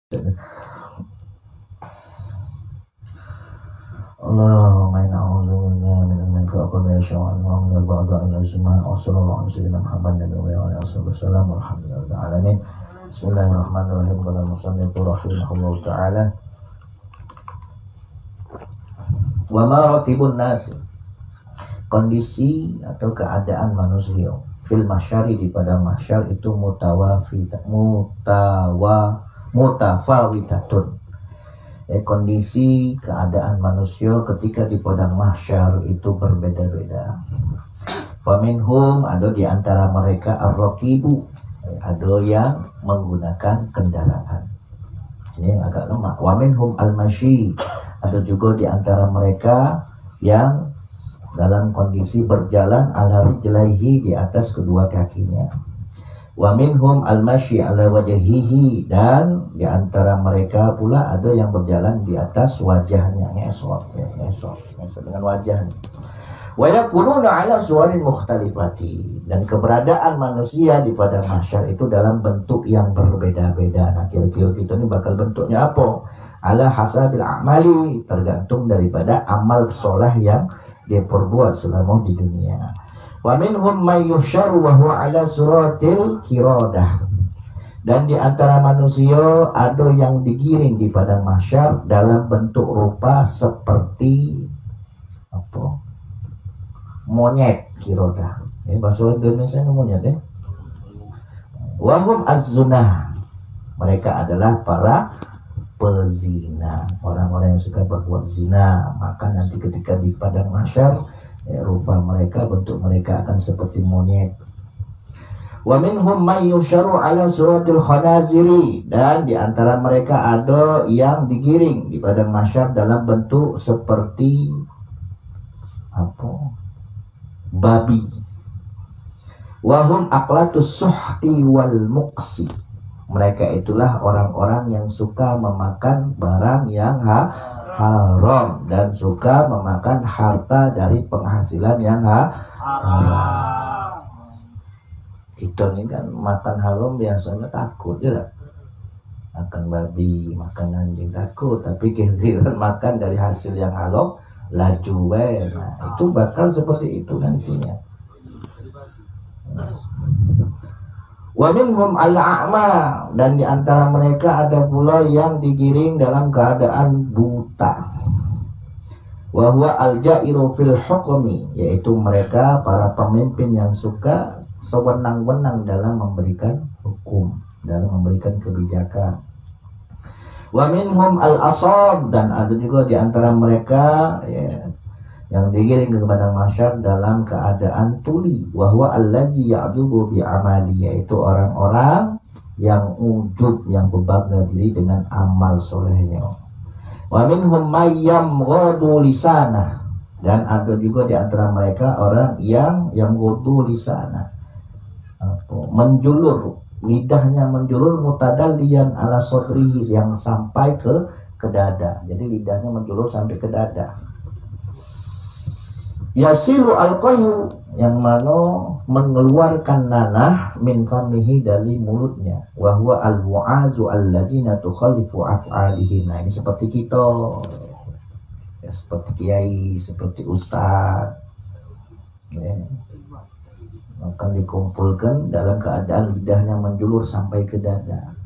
Allahumma inna a'udzubika min al-faqri wa min al-ba'd al-azma wa sallallahu alaihi wasallam Muhammadin wa ala alihi wasallam walhamdulillahi alamin. Bismillahirrahmanirrahim. Qala musannif rahimahullah ta'ala wa maratibun nas, kondisi atau keadaan manusia fil masyari, di pada mahsyar itu mutafawitatun. Kondisi keadaan manusia ketika di padang mahsyar itu berbeda-beda. Faminhum, ada di antara mereka ar-raqibu, ada yang menggunakan kendaraan. Ini yang agak lemah. Wa minhum al-masyi, ada juga di antara mereka yang dalam kondisi berjalan ala rijlaihi, di atas kedua kakinya. Wa minhum al-masyi ala wajhihi, dan di antara mereka pula ada yang berjalan di atas wajahnya, ngesot dengan wajahnya. Wa yakununa ala suwarin mukhtalifati, dan keberadaan manusia di padang mahsyar itu dalam bentuk yang berbeda-beda. Nah, kira-kira kita ini bakal bentuknya apa? Ala hasabil a'mali, tergantung daripada amal soleh yang dia perbuat selama di dunia. Wa minhum may yusharu wa huwa ala suratil qiradah, dan di antara manusia ada yang digiring di padang mahsyar dalam bentuk rupa seperti apa? Monyet, qiradah. Bahasa Indonesia monyet ya. Wa hum az-zunah, mereka adalah para pezina, orang-orang yang suka berbuat zina. Maka nanti ketika di padang mahsyar, rupa mereka, bentuk mereka akan seperti monyet. Wa minhum may yusharu ala suratil khanaziri, dan di antara mereka ada yang digiring di padang mahsyar dalam bentuk seperti apa? Babi. Wa hum aqlatus suhti wal muqsi, mereka itulah orang-orang yang suka memakan barang yang haram dan suka memakan harta dari penghasilan yang haram. Kita ini kan makan haram biasanya takut ya, makan babi, makan anjing takut, tapi giliran makan dari hasil yang haram laju weh. Nah, itu bakal seperti itu nantinya. Wa minhum al-a'ma, dan di antara mereka ada pula yang digiring dalam keadaan buta. Wa huwa al-ja'iru fil hukmi, yaitu mereka para pemimpin yang suka sewenang-wenang dalam memberikan hukum, dalam memberikan kebijakan. Wa minhum al-asad, dan ada juga di antara mereka yang digiring ke padang mahsyar dalam keadaan tuli. Wa huwa allazi ya'dubu bi amali, yaitu orang-orang yang ujub, yang berbangga diri dengan amal solehnya. Wa minhum may yamghadu lisanah, dan ada juga di antara mereka orang yang yamghadu lisanah, menjulur lidahnya, menjulur mutadalliyan ala sadrihi, yang sampai ke dada. Jadi lidahnya menjulur sampai ke dada. Yasilu al-qayu, yang mana mengeluarkan nanah min famihi, dari mulutnya. Wa huwa al-wa'azu alladzina tukhalifu af'alihi. Nah, ini seperti kita ya, seperti kiai, seperti ustaz ya, akan dikumpulkan dalam keadaan lidahnya menjulur sampai ke dada,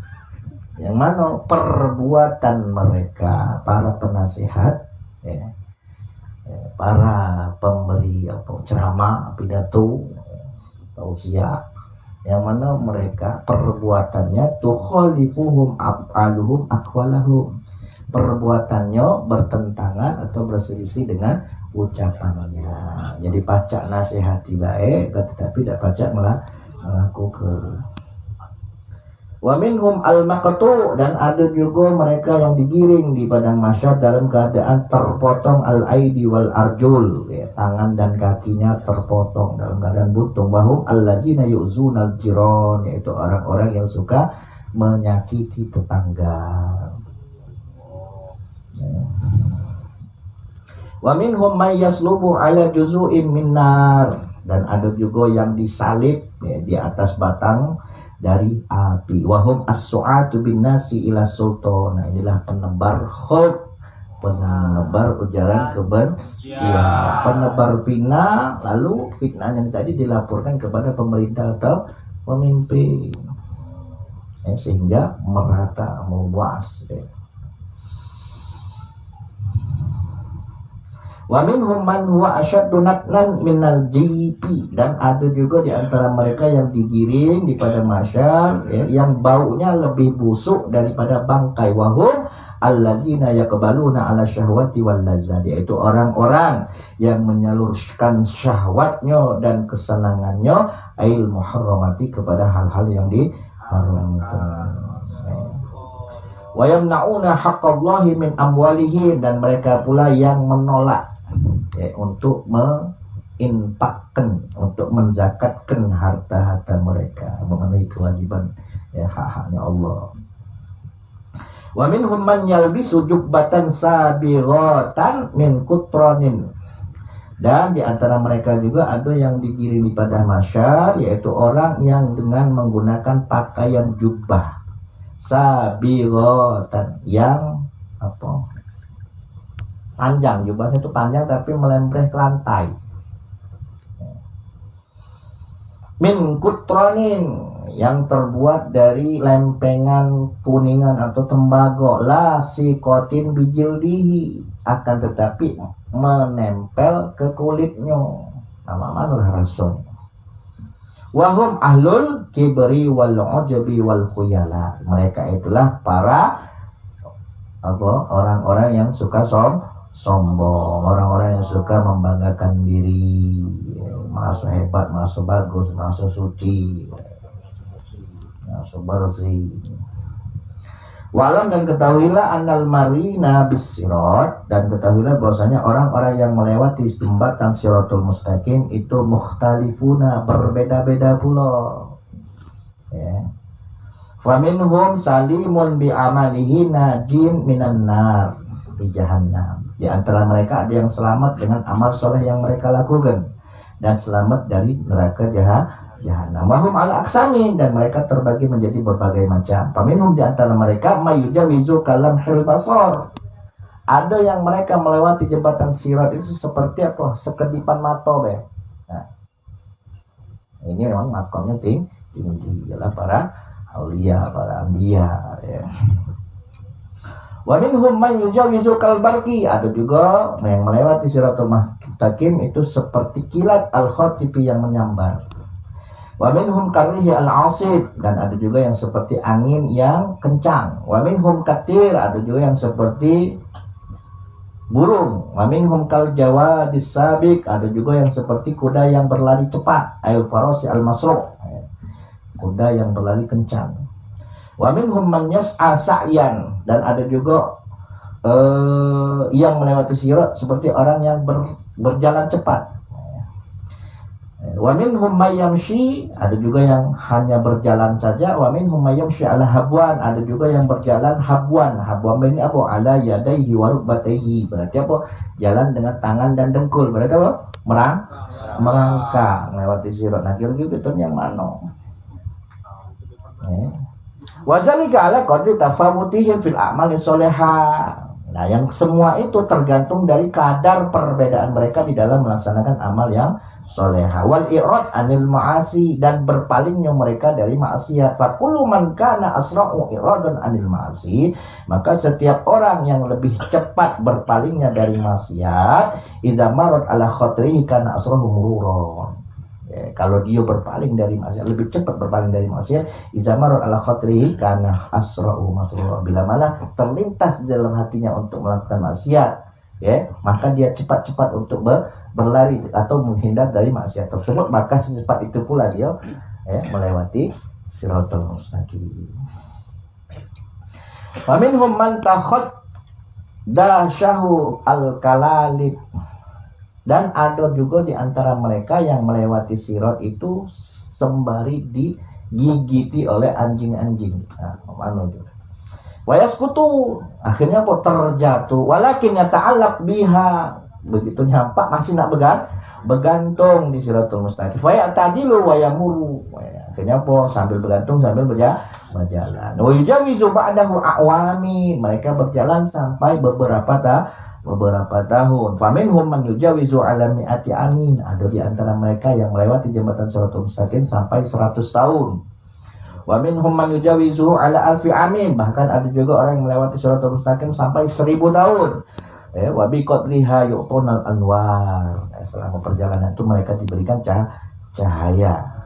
yang mana perbuatan mereka, para penasihat ya, para pemberi ceramah, pidato, tausiah, yang mana mereka perbuatannya tukhalifuhum af'aluhum aqwalahum, perbuatannya bertentangan atau berselisih dengan ucapannya. Jadi pacak nasihati baik, tetapi tidak pacak melakukan. Wa minhum al-maqtu', dan ada juga mereka yang digiring di padang mahsyar dalam keadaan terpotong al-aidi wal arjul, ya, tangan dan kakinya terpotong dalam keadaan buntung. Wahum alladzina yu'zunal jiran, yaitu orang-orang yang suka menyakiti tetangga. Ya. Wa minhum may yaslubu ala juzu'in min nar, dan ada juga yang disalib ya, di atas batang dari api. Wahum as-su'atu bin nasi ila sultan. Nah, inilah penebar khut, penebar ujaran kebencian, penebar fitnah. Lalu fitnah yang tadi dilaporkan kepada pemerintah atau pemimpin, sehingga merata, meluas. Wa minhum man huwa asyaddu natnan minal jipi, dan ada juga di antara mereka yang digiring di pada masyar, yang baunya lebih busuk daripada bangkai. Wahum alladzina yaqbaluna ala syahwati wal lazzat, yaitu orang-orang yang menyalurkan syahwatnya dan kesenangannya ail muharramati, kepada hal-hal yang diharamkan. Wa yamna'una haqqallahi min amwalihim, dan mereka pula yang menolak untuk menginfakkan, untuk menzakatkan harta-harta mereka, memenuhi kewajiban hak-haknya Allah. Wa minhum man yalbisu jubbatan sabighatan min kutranin, dan di antara mereka juga ada yang digiring pada masyar, yaitu orang yang dengan menggunakan pakaian jubbah sabighatan, yang panjang, jubahnya itu panjang tapi melembreh ke lantai. Min kutronin, yang terbuat dari lempengan kuningan atau tembaga, la sikotin bijildihi, akan tetapi menempel ke kulitnya. Nama-nama rasul. Wahum ahlul kibri wal ujabi wal khuyala, mereka itulah para orang-orang yang suka sombong, orang-orang yang suka membanggakan diri, merasa hebat, merasa bagus, merasa suci, merasa bersih. Walam, dan ketahuilah annal marina bisirat, dan ketahuilah bahwasanya orang-orang yang melewati jembatan Siratul Mustaqim itu mukhtalifuna, berbeda-beda pula. Faminhum salimun bi amalihi najin minan nar di jahannam. Di antara mereka ada yang selamat dengan amal soleh yang mereka lakukan dan selamat dari neraka jahannam. Wahum ala aksami, dan mereka terbagi menjadi berbagai macam. Faminhum, di antara mereka mayujawizu kalam hil basar. Ada yang mereka melewati jembatan sirat itu seperti sekedipan mata, Nah, ini memang makamnya tinggi, ialah para aulia, para anbiya, Wa minhum man yujawizu kalbarki, ada juga yang melewati Siratul Mustaqim itu seperti kilat al-khatifi yang menyambar. Wa minhum karihi al-asif, dan ada juga yang seperti angin yang kencang. Wa minhum katir, ada juga yang seperti burung. Wa minhum kal jawadis sabik, ada juga yang seperti kuda yang berlari cepat. Ayul farasi al-masruq, kuda yang berlari kencang. Wa minhum man yas'a sa'yan, dan ada juga yang melewati sirat seperti orang yang berjalan cepat. Wa minhum may yamshi, ada juga yang hanya berjalan saja. Wa minhum may yamshi ala habwan, ada juga yang berjalan habwan. Habwan ini apa? Ala yadayhi wa rukbatayhi, berarti apa? Jalan dengan tangan dan dengkul, berarti apa? Merangkak melewati sirat. Nah, kira-kira itu yang mana? Wadzalika ala qadri tafawutihim fil a'mali sholihah. Nah, yang semua itu tergantung dari kadar perbedaan mereka di dalam melaksanakan amal yang sholihah. Wal i'rad anil ma'asi, dan berpalingnya mereka dari maksiat. Fa kullu man kana asra'u i'radan anil ma'asi, maka setiap orang yang lebih cepat berpalingnya dari maksiat, idza marad ala khatrihi kana asrahu mururan. Kalau dia berpaling dari maksiat, lebih cepat berpaling dari maksiat, izamarul ala khatrihi kana asra'u masrura, bila mana terlintas di dalam hatinya untuk melakukan maksiat, maka dia cepat-cepat untuk berlari atau menghindar dari maksiat tersebut, maka secepat itu pula dia melewati Siratul Mustaqim. Wa minhum man takhaddahu al-kalalib, dan ada juga di antara mereka yang melewati sirat itu sembari digigiti oleh anjing-anjing. Nah, mana itu? Wayaskutu, akhirnya kok terjatuh. Walakin yata'allaq biha, begitu nyampak masih nak begantung di Siratul Mustaqim. Fayatadilu wayamuru, Akhirnya apa? Sambil bergantung sambil berjalan. Wa yujawizu ba'dahu a'wami. Mereka berjalan sampai beberapa tahun. Faminhum man yujawizu ala mi'ati amin. Ada di antara mereka yang melewati jembatan Shiratal Mustaqim sampai 100 tahun. Wa minhum man yujawizu ala alfi amin. Bahkan ada juga orang yang melewati Shiratal Mustaqim sampai 1000 tahun. Wa biqadriha yu'tunal anwar. Selama perjalanan itu mereka diberikan cahaya.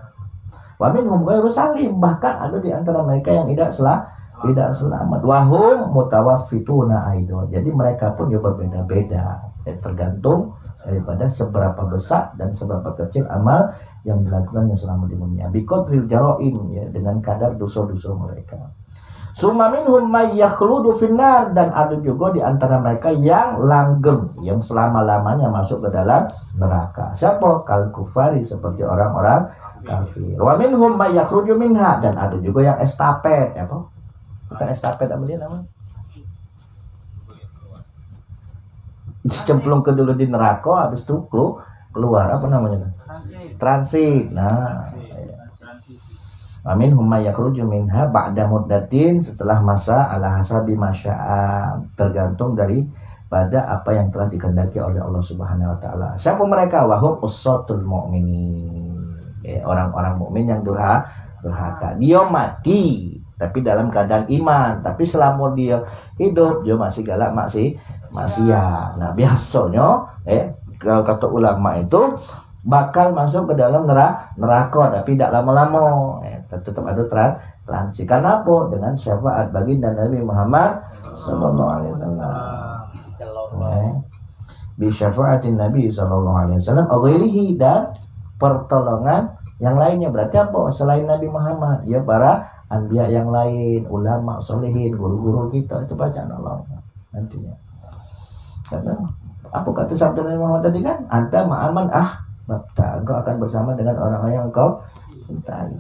Wa minhum ghairu salim, bahkan ada di antara mereka yang tidak selamat. Wa hum mutawaffituna aidan. Jadi mereka pun juga berbeda-beda, tergantung daripada seberapa besar dan seberapa kecil amal yang dilakukan yang selama di dunia. Biqadril jaraim, ya, dengan kadar dosa-dosa mereka. Summa minhum may yakhludu finnar, dan ada juga di antara mereka yang langgeng, yang selama-lamanya masuk ke dalam neraka. Siapa? Kal kufari, seperti orang-orang kafir. Wa minhum may yakhruju minha, dan ada juga yang estafet, apa? Bukan estafet, apa dia namanya? Dicemplung ke dulu di neraka, habis itu keluar, apa namanya? Transit. Nah, amin humma yakhruju minha ba'da muddatin, setelah masa ala hasabi masya'a, tergantung dari pada apa yang telah dikehendaki oleh Allah Subhanahu wa taala. Siapa mereka? Wahum ussatul mu'minin. Orang-orang mukmin yang durhaka. Dia mati tapi dalam keadaan iman, tapi selama dia hidup dia masih galak, masih ya. Nah, biasanya kalau kata ulama itu bakal masuk ke dalam neraka tapi tidak lama-lama. Tetap ada transit. Karena apa? Dengan syafaat baginda Nabi Muhammad sallallahu alaihi wasallam. Bi syafaatin Nabi sallallahu alaihi wasallam ghairihi, dan pertolongan yang lainnya. Berarti apa? Selain Nabi Muhammad, ya para anbiya yang lain, ulama solihin, guru-guru kita, itu bacaan Allah nantinya. Karena apa kata sabda Nabi Muhammad tadi kan? Anta ma'aman babta, engkau akan bersama dengan orang-orang yang engkau cintai.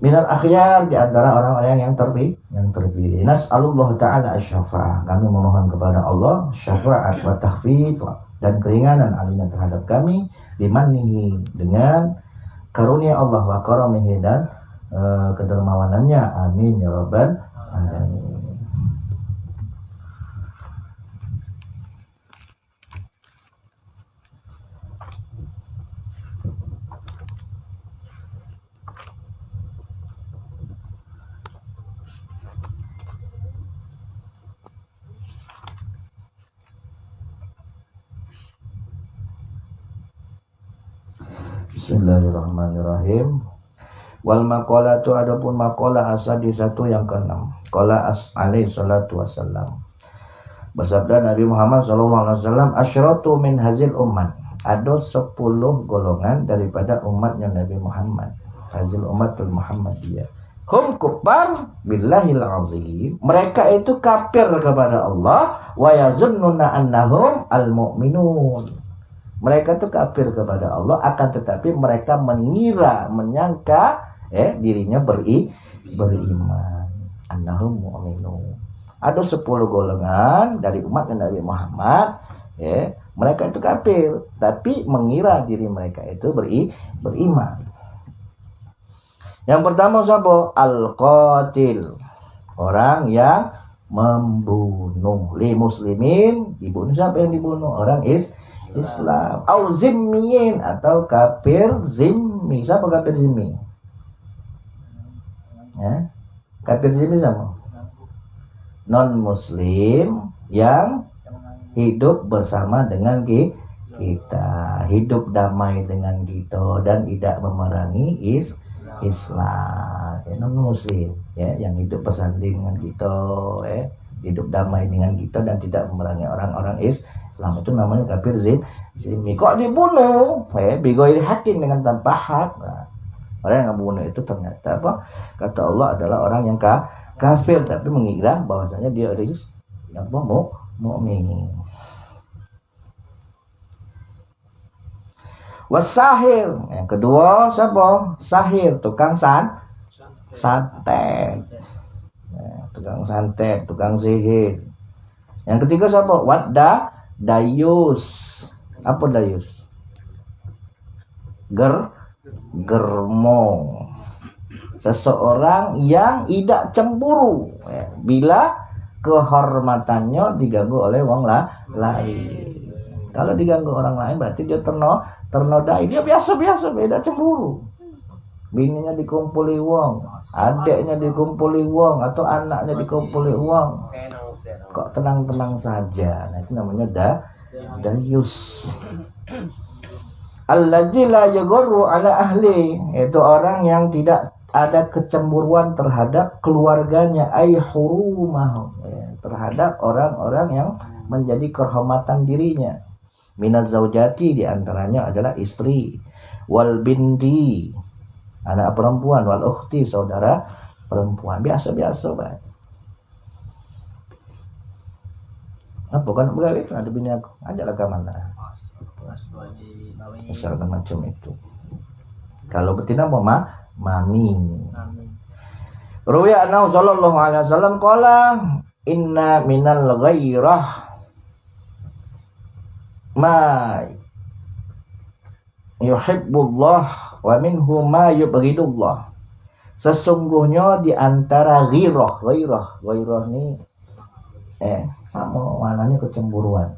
Minal akhyar, di antara orang-orang yang terpilih. Nas'alullah ta'ala asy-syafa'ah. Kami memohon kepada Allah syafaat wa takhfif dan keringanan alina terhadap kami, dimanihi, dengan karunia Allah, wa karamihi, dan kedermawanannya. Amin ya rabbal alamin. Bismillahirrahmanirrahim. Wal maqalatu, adapun maqalah asadi satu yang ke-6. Qala alaihi salatu wassalam. Bersabda Nabi Muhammad sallallahu alaihi wasallam, asyratu min hazil ummat. Ada 10 golongan daripada umatnya Nabi Muhammad. Hazil ummatul Muhammadiyah. Hum kuffar billahil azim. Mereka itu kafir kepada Allah, wa yazunnuna annahum al-mu'minun. Mereka itu kafir kepada Allah, akan tetapi mereka menyangka dirinya beriman. Annahum mu'minun. Ada 10 golongan dari umat Nabi Muhammad, mereka itu kafir, tapi mengira diri mereka itu beriman. Yang pertama siapa? Al-qatil, orang yang membunuh. Li muslimin, dibunuh. Siapa yang dibunuh? Orang Islam. Au zimmiyin, atau kafir zimmi. Siapa kafir zimmi? Kafir zimmi sama non muslim yang hidup bersama dengan kita, hidup damai dengan kita dan tidak memerangi Islam. Non muslim yang hidup bersanding dengan kita, hidup damai dengan kita dan tidak memerangi orang-orang Islam, itu namanya kafir zimmi. Kok dibunuh? Bighairi haqqin, dengan tanpa hak. Nah, orang yang membunuh itu ternyata apa? Kata Allah adalah orang yang kafir, tapi mengira bahwasanya dia yang mukmin. Wasahir, yang kedua siapa? Sahir, tukang santet. Tukang santet, tukang sihir. Yang ketiga siapa? Dayus. Apa dayus? germong. Seseorang yang tidak cemburu bila kehormatannya diganggu oleh wong lain. Kalau diganggu orang lain berarti dia ternodai. Dia biasa-biasa, beda cemburu. Bininya dikumpuli wong, adiknya dikumpuli wong, atau anaknya dikumpuli wong. Kok tenang-tenang saja. Nah, itu namanya dayus. Allazi la yaghurru ala ahli, itu orang yang tidak ada kecemburuan terhadap keluarganya, ay hurumah, terhadap orang-orang yang menjadi kehormatan dirinya. Minaz zaujati, diantaranya adalah istri, wal binti, anak perempuan, wal ukhti, saudara perempuan. Biasa-biasa, Pak. Apa kan begawe ada bini aku, ajaklah ke mana. Misalkan macam itu. Kalau betina apa, mami. Ruwiya annahu sallallahu alaihi wasallam qala inna minal ghairah ma yuhibbullah wa minhu ma yubghidullah. Sesungguhnya di antara ghirah ni sama maknanya kecemburuan.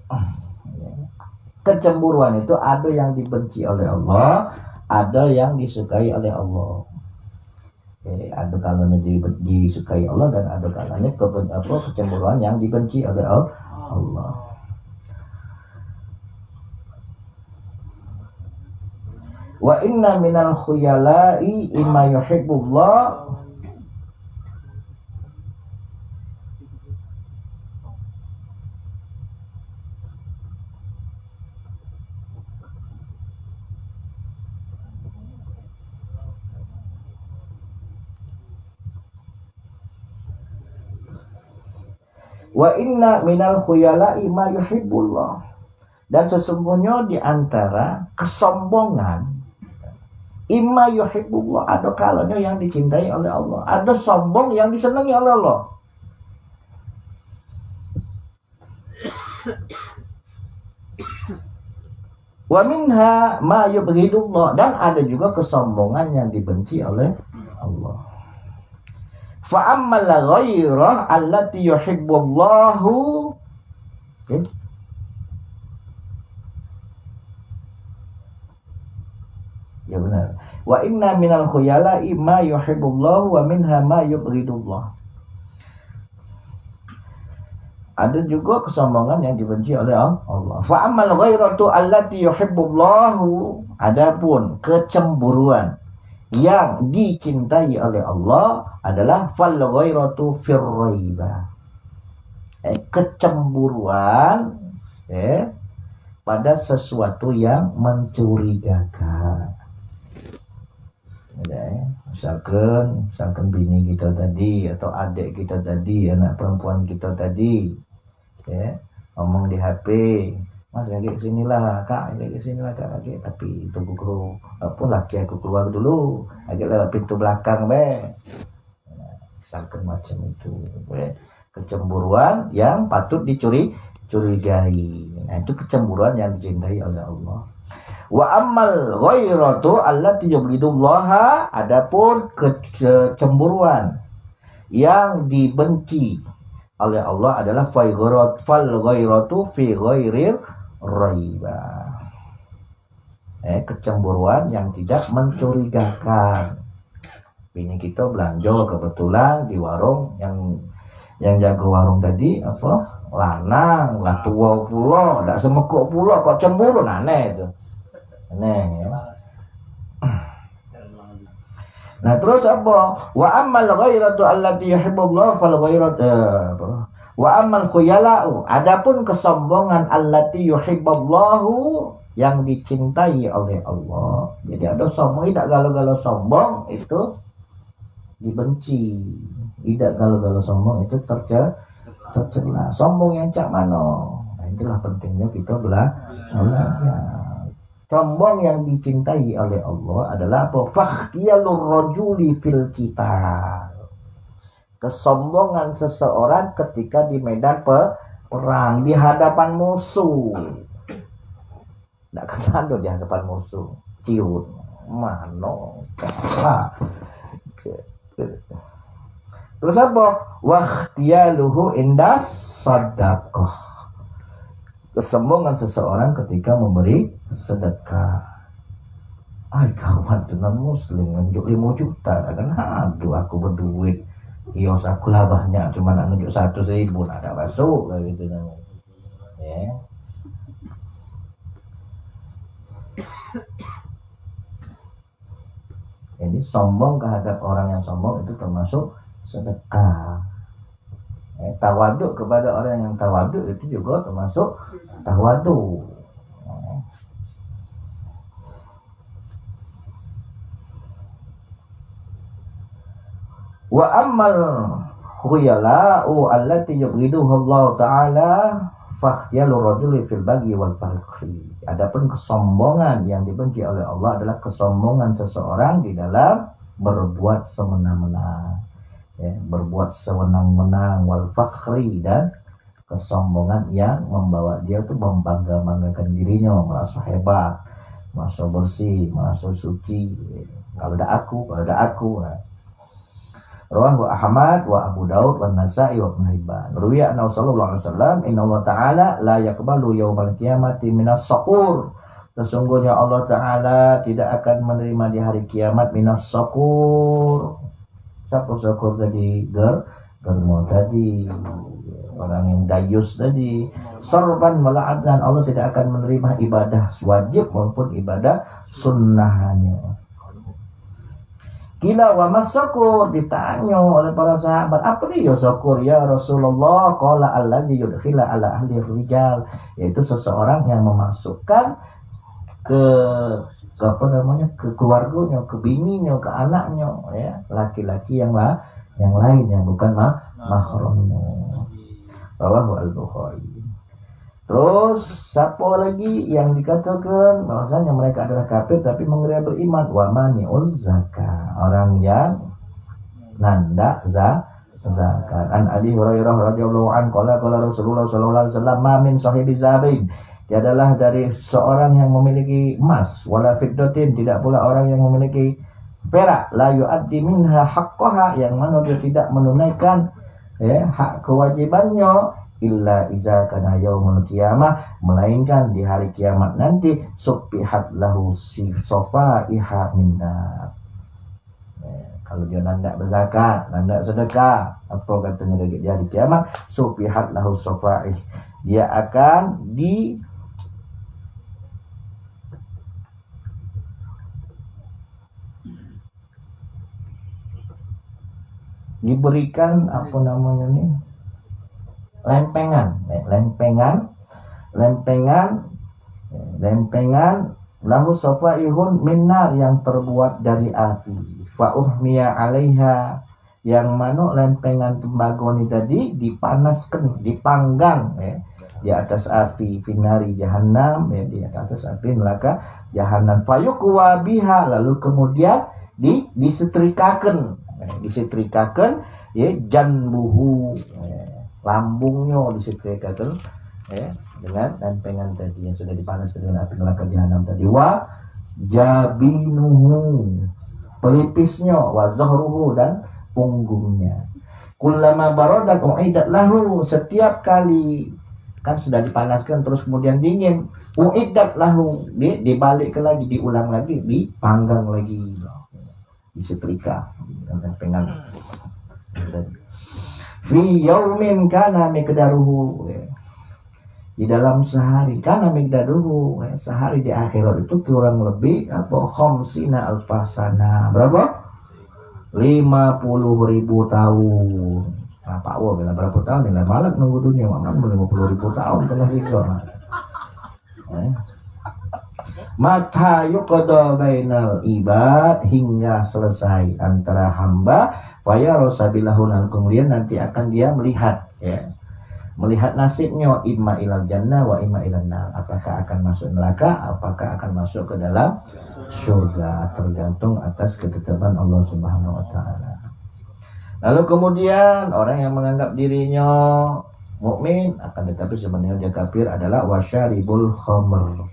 Kecemburuan itu ada yang dibenci oleh Allah, ada yang disukai oleh Allah. Ada kalanya disukai Allah dan ada kalanya kecemburuan yang dibenci oleh Allah. Wa inna minal khuyala'i imma yuhibbullah wa inna minal khuyala'i ma yuhibbullah, dan sesungguhnya di antara kesombongan imma yuhibbullah, ada kalanya yang dicintai oleh Allah, ada sombong yang disenangi oleh Allah. Wa minha ma yubghidullah, dan ada juga kesombongan yang dibenci oleh Allah. Fa ammal ghairah allati yuhibbullahu, ya benar. Wa inna minal khuyala'i ma yuhibbullahu wa minha ma yubghidullah. Ada juga kesombongan yang dibenci oleh Allah. Fa ammal ghairatu allati yuhibbullahu, adapun kecemburuan yang dicintai oleh Allah adalah fal ghairatu fir raiba. Kecemburuan pada sesuatu yang mencurigakan. Misalkan bini kita tadi atau adik kita tadi, anak perempuan kita tadi, ngomong di HP, Mas lagi kesinilah kak, tapi tunggu kru laki aku keluar dulu, agak lewat pintu belakang misalkan macam itu, kecemburuan yang patut dicurigai. Nah, itu kecemburuan yang dicintai oleh Allah. Wa ammal ghairatu allati yubghidullaha, adapun kecemburuan yang dibenci oleh Allah adalah fal ghairatu fi ghairil raiba. Kecemburuan yang tidak mencurigakan. Bini kita belanja kebetulan di warung, yang jaga warung tadi lanang lah, tua pula, ndak semekuk pula, kok cemburu, aneh itu. Nah, terus apa? Wa ammal ghairatu allati yuhibbullah fal ghairatu wa ammal khuyala'u, adapun kesombongan allati yuhibbullahu, yang dicintai oleh Allah. Jadi ada sombong, tidak galau-galau sombong itu dibenci, tidak galau-galau sombong itu tercela. Sombong yang cak mano. Nah, itulah pentingnya kita belajar. Sombong yang dicintai oleh Allah adalah apa? Fakhtiyalur rajuli fil qital. Kesombongan seseorang ketika di medan perang, di hadapan musuh. Tidak kenal di hadapan musuh, ciut. mano kalah. Terus apa? Waqtiyaluhu indas sadaqah. Kesombongan seseorang ketika memberi sedekah. Ay kawan dengan muslim nunjuk 5 juta kan aduh aku berduit kios aku lah banyak cuma nak nunjuk 1.000 nak ada masuk kayak gitu ya. Jadi sombong terhadap orang yang sombong itu termasuk sedekah. Tawaduk kepada orang yang tawaduk itu juga termasuk tawaduk. Wa ammal khuyala'u allati yughiduhu Allah Ta'ala fakhyalu rajuli fil baghi wal farqi. Adapun kesombongan yang dibenci oleh Allah adalah kesombongan seseorang di dalam berbuat semena-mena. Ya, berbuat sewenang-wenang wal fakhri dan kesombongan yang membawa dia tuh membangga-banggakan dirinya, merasa hebat, merasa bersih, merasa suci. Kalau ada aku. Nah. Rawahu Ahmad wa Abu Daud wa Nasa'i wa Ibnu Hibban. Ruwiya anna sallallahu alaihi wasallam inna Allah Ta'ala la yaqbalu yaumal qiyamati minas saqur. Sesungguhnya Allah Ta'ala tidak akan menerima di hari kiamat minas saqur. Siapa saqur tadi? Germo tadi. Orang yang dayus tadi. Sarban mela'adnan. Allah tidak akan menerima ibadah wajib maupun ibadah sunnahnya. Kila wa masyukur, ditanya oleh para sahabat, apa nih ya syukur ya Rasulullah? Qala alladzi yudkhila ala ahli rijal, yaitu seseorang yang memasukkan ke ke keluarganya, ke bininya, ke anaknya, ya, laki-laki yang lain yang bukan mahramnya. Rawahu al-Bukhari. Terus siapa lagi yang dikatakan bahwasanya mereka adalah kafir tapi mengira beriman? Wa mani'uz zakat, orang yang nanda zakat. An Abi Hurairah radhiyallahu anhu qala Rasulullah sallallahu alaihi wasallam ma min sahibi zabin, tiadalah dari seorang yang memiliki emas, wala fiddatin, tidak pula orang yang memiliki perak, la yu'addi minha haqqaha, yang mana dia tidak menunaikan hak kewajibannya, illa iza kana yaumul qiyamah, melainkan di hari kiamat nanti subbihat lahu safaiha minnar. Kalau dia nanda berzakat, nanda sedekah, apa katanya di hari kiamat? Subbihat lahu safaih, dia akan diberikan apa namanya nih? lempengan lahu safaihun minnar, yang terbuat dari api, fa uhmiya 'alaiha, yang mana lempengan tembaga ini tadi dipanaskan, dipanggang di atas api finari jahannam, di atas api neraka jahannam, fayuqwa biha, lalu kemudian disetrikakan janbuhu, lambungnya disetrikakan dengan lempengan tadi yang sudah dipanaskan dengan api neraka jahanam tadi. Wa jabinuhu, pelipisnya, wa zahruhu, dan punggungnya. Kullama baradat u'idat lahu, setiap kali kan sudah dipanaskan terus kemudian dingin, u'idat lahu, dibalikkan lagi, diulang lagi, dipanggang lagi, disetrika dengan lempengan tadi. Fi yaumin kana miqdaruhu, di dalam sehari, kana miqdaruhu, sehari di akhirat itu kurang lebih khamsina alfasana, berapa? 50.000 tahun. Nah, Pak Wo bilang berapa tahun? Nilai malak nunggu dunia, makan 50.000 tahun kena siksa. Mata yuqada bainal ibad, hingga selesai antara hamba, faya rosabilahun, kemudian nanti akan dia melihat nasibnya, imma ilal jannah wa imma ilal nar, apakah akan masuk neraka, apakah akan masuk ke dalam surga, tergantung atas ketetapan Allah Subhanahu wa taala. Lalu kemudian orang yang menganggap dirinya mukmin akan tetapi sebenarnya dia kafir adalah wasyaribul khamr,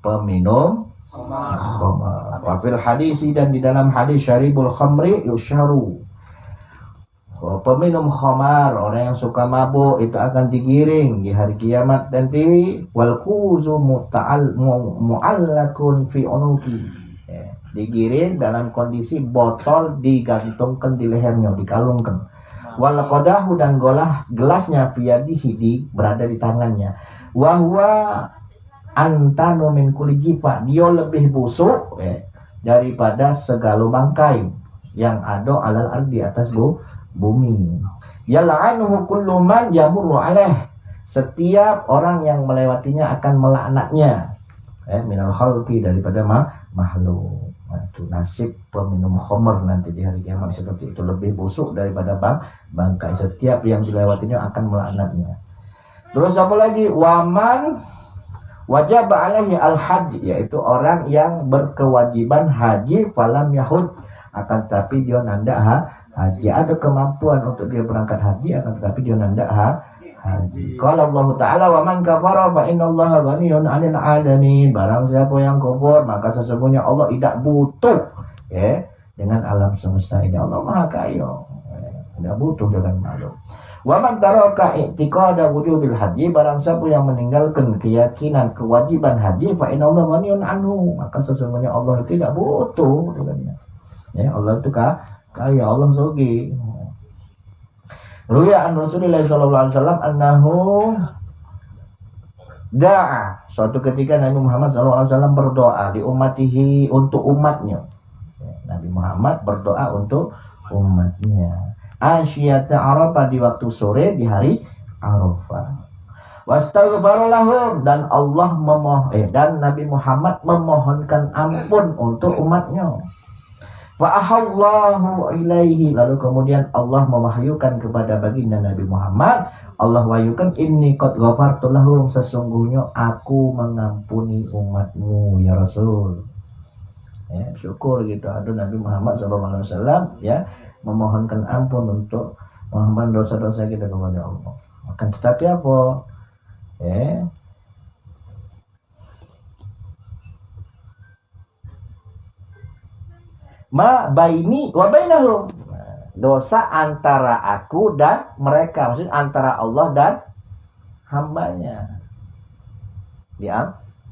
peminum khamar. Wa fil hadisi, dan di dalam hadis syaribul khamri yusharu. Peminum khamar, orang yang suka mabuk itu akan digiring di hari kiamat nanti. Wal kuzu mu'allakun fi unuki. Digiring dalam kondisi botol digantungkan di lehernya, dikalungkan. Wal qadahu, dan gelasnya fiyadihi, berada di tangannya. Wa huwa antanu min kulli jifa, dia lebih busuk daripada segala bangkai yang ada alal ardi, atas bumi. Yal'anuhu kullu man yamurru alaih, setiap orang yang melewatinya akan melaknatnya. Minal khalqi, daripada makhluk. Itu nasib peminum khamr nanti di hari kiamat seperti itu, lebih busuk daripada bangkai. Setiap yang dilewatinya akan melaknatnya. Terus apa lagi? Waman wajib alaihi al-hajj, yaitu orang yang berkewajiban haji falam yahud, akan tetapi dia nanda haji. Ada kemampuan untuk dia berangkat haji, akan tetapi dia nanda haji. Qala Allah Ta'ala, wa man kafara fa innallaha ghaniyun 'anil 'alamin. Barang siapa yang kufur, maka sesungguhnya Allah tidak butuh dengan alam semesta ini. Allah Maha Kaya, tidak butuh dengan makhluk. Wa man taraka i'tiqada wujubil haji, barang siapa yang meninggalkan keyakinan kewajiban haji, fa innallaha ghaniyun 'anhu, maka sesungguhnya Allah tidak butuh dengannya. Allah itu kaya, Allah sogi. Ruya an Rasulullah sallallahu alaihi wasallam annahu da'a, suatu ketika Nabi Muhammad sallallahu alaihi wasallam berdoa di ummatihi, untuk umatnya. Nabi Muhammad berdoa untuk umatnya. Asyiyata Arafah, di waktu sore di hari Arafah. Wastaghfara lahum, dan dan Nabi Muhammad memohonkan ampun untuk umatnya. Fa'ahallahu ilaihi, lalu kemudian Allah mewahyukan kepada baginda Nabi Muhammad, Allah wahyukan, inni qad ghafartu lahum, sesungguhnya aku mengampuni umatmu ya Rasul. Syukur gitu, ada Nabi Muhammad SAW memohonkan ampun untuk mengampuni dosa-dosa kita kepada Allah. Akan tetapi apa? Ma baini wa bainahum, dosa antara aku dan mereka, maksudnya antara Allah dan hambanya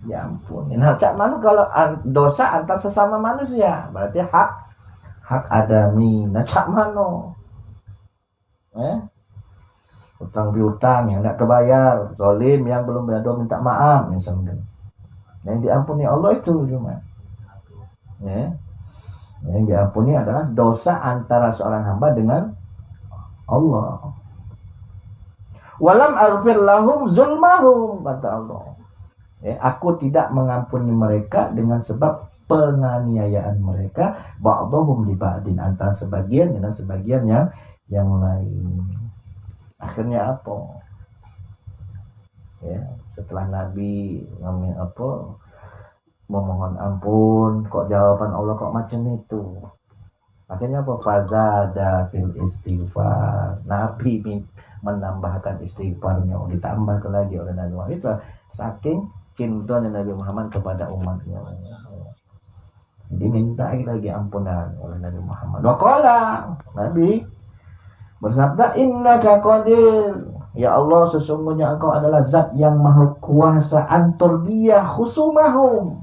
diampuni. Nah, cak mana kalau dosa antar sesama manusia, berarti hak adami. Nah, cak mana? Utang piutang yang tidak kebayar, zalim yang belum bayar minta maaf misalnya. Yang diampuni Allah itu cuma. Yang diampuni adalah dosa antara seorang hamba dengan Allah. Walam aghfir lahum zulmahum, kata Allah. Aku tidak mengampuni mereka dengan sebab penganiayaan mereka, ba'dhum li ba'din, antara sebagian dengan sebagian yang lain. Akhirnya apa? Setelah Nabi memohon ampun, kok jawaban Allah kok macam itu? Akhirnya apa? Fazada fil istighfar. Nabi menambahkan istighfarnya, ditambah lagi oleh Nabi Muhammad. Itu saking cintanya Nabi Muhammad kepada umatnya. Diminta lagi ampunan oleh Nabi Muhammad. Waqala, Nabi bersabda, innaka qadir, ya Allah, sesungguhnya engkau adalah zat yang maha kuasa, anturdiya khusumahum,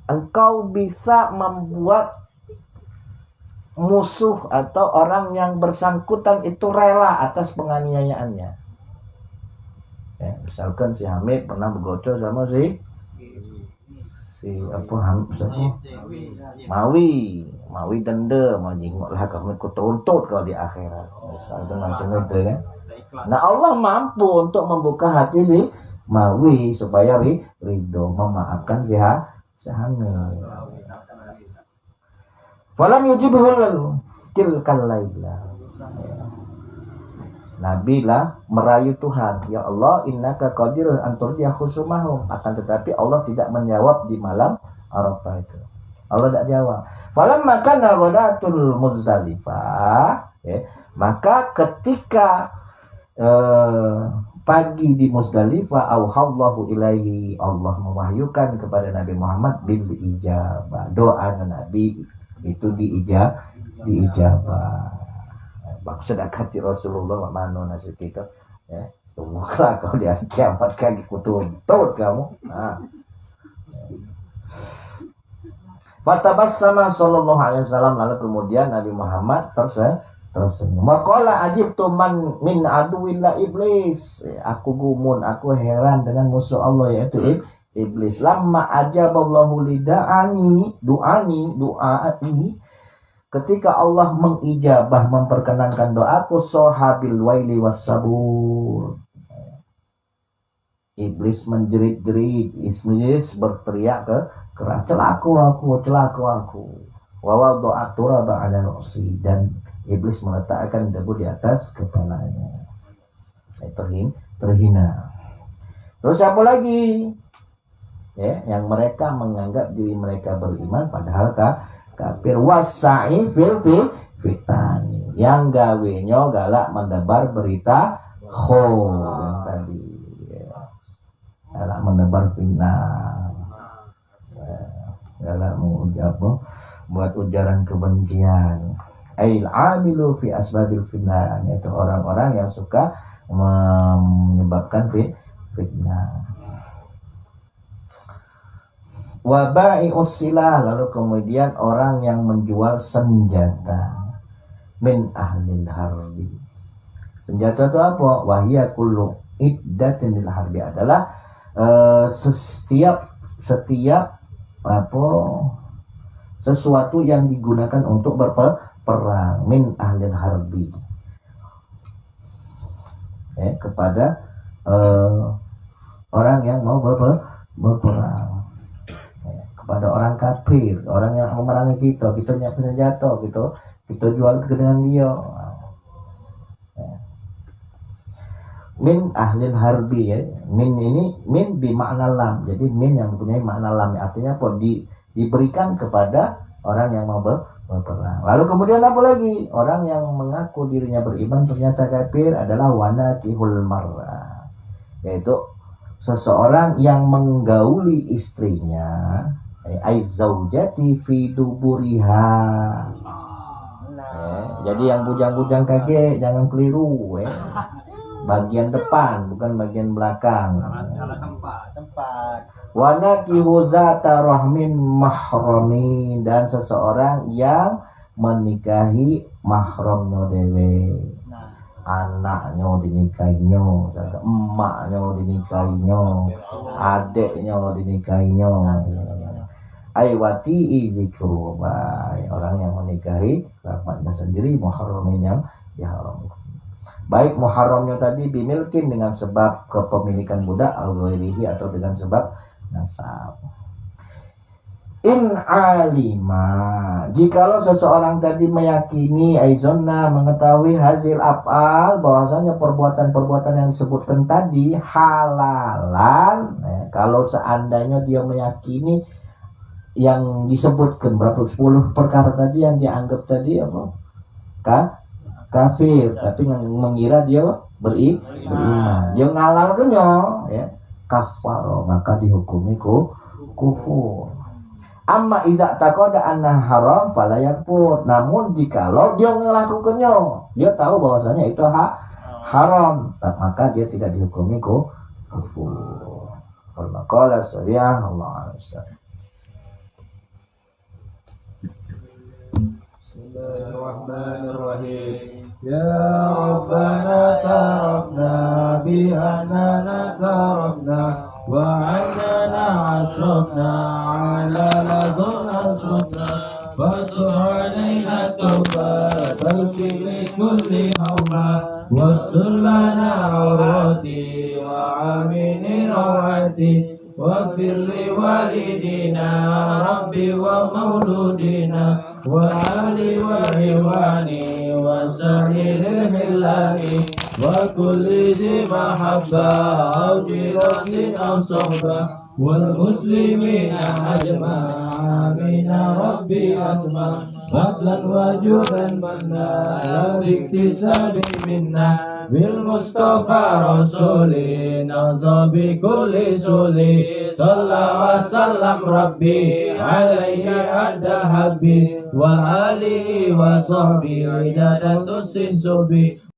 engkau bisa membuat musuh atau orang yang bersangkutan itu rela atas penganiayaannya. Misalkan si Hamid pernah bergocol sama si Mawi denda, mau jingoklah kamu kutuntut kau di akhirat. Misalkan macam itu kan. Nah, Allah mampu untuk membuka hati si Mawi supaya ridho memaafkan si Hamid. Falam yujibhul tilkal laila. Nabi lah merayu Tuhan, ya Allah, innaka qadirun an turdiya khusumahum. Akan tetapi Allah tidak menjawab di malam Arafah itu. Allah tidak jawab. Falamma kana ghadatul Muzdalifah, maka ketika pagi di Musdalifah, auhallahu ilaihi, Allah mewahyukan kepada Nabi Muhammad bil ijabah, doa Nabi itu diijabah. Maksud akati Rasulullah mana nasib kita ya, tunggulah kau di hari kiamat kaki kutuntut kamu. Fatabassama sallallahu alaihi wasallam, lalu kemudian Nabi Muhammad tersenyum. Maqala ajibtu man min aduwillah iblis. Aku gumun, aku heran dengan musuh Allah yaitu iblis. Lamma ajaballahu lida'ani du'ani. Ketika Allah mengijabah, memperkenankan doaku, sahabil waili wassabur. Iblis menjerit-jerit, iblis berteriak keras, celaku aku. Wa wada'at turaba 'ala ra'si, dan iblis meletakkan debu di atas kepalanya. Terhina. Terus apa lagi? Ya, yang mereka menganggap diri mereka beriman padahal kafir. Wasa'i fil fitani, yang gawenya galak mendebar berita yang tadi ya. Galak mendebar fitnah, galak buat ujaran kebencian. Ail amilu fi asbabil fitnah, yaitu orang-orang yang suka menyebabkan fitnah. Wabai usilah, lalu kemudian orang yang menjual senjata. Min ahlil harbi. Senjata itu apa? Wahia kullu iddatin lil harbi, adalah setiap sesuatu yang digunakan untuk berperang. Min ahlil harbi, kepada orang yang mau berperang, kepada orang kafir, orang yang memerangi kita nyiapin senjata, kita jual dengan dia. Min ahlil harbi, ya. Min ini min bimakna lam. Jadi min yang mempunyai makna lam, artinya apa? Diberikan kepada orang yang mau berperang. Lalu kemudian apa lagi? Orang yang mengaku dirinya beriman ternyata kafir adalah wanakihul mar'ah, yaitu seseorang yang menggauli istrinya, aizaujati fi duburiha. Jadi yang bujang-bujang kakek jangan keliru, bagian depan bukan bagian belakang. Salah tempat. Wa nakihu zata rahmin mahrami, dan seseorang yang menikahi mahramnya dewe. Anaknya dinikahinya, emaknya dinikahinya, adiknya dinikahinya. Aywati izikru, orang yang menikahi kerabatnya sendiri, muharramin yang diharamkan. Baik muharramnya tadi bimilkin dengan sebab kepemilikan budak, al-ghairihi, atau dengan sebab nasab. In alima, jikalau seseorang tadi meyakini, aizonna, mengetahui hasil af'al, bahwasanya perbuatan-perbuatan yang disebutkan tadi halalan, kalau seandainya dia meyakini yang disebutkan berapa 10 perkara tadi yang dianggap tadi apa? Kafir, tapi mengira dia beriman. Dia ngalalkannya, ya, kafaro, maka dihukumi kufur. Amma idza taqada anna haram fala yakfur. Namun jikalau dia melakukannya, dia tahu bahwasanya itu haram, maka dia tidak dihukumi kufur. Qala surya Allah Subhanahu. Bismillahirrahmanirrahim. Ya Rabbana tarafna bi annana tarafna wa annana asrafna ala ladun asrafna fatu alaina tawbah taghfir li kulli hawma wastur lana awrati wa amini rawati waghfir li walidina rabbi wa mauludina wa ali wa iwani wa sahil hillani wa kulli zi mahabba aw jiratin aw sohbah wal muslimina ajma'ina rabbi asma فضلا وجودا منا باكتساب منا بالمصطفى رسولي نهضى بكل سولي صلى وسلم ربي عليه أدى حبي وآله وصحبه عدد السنسبي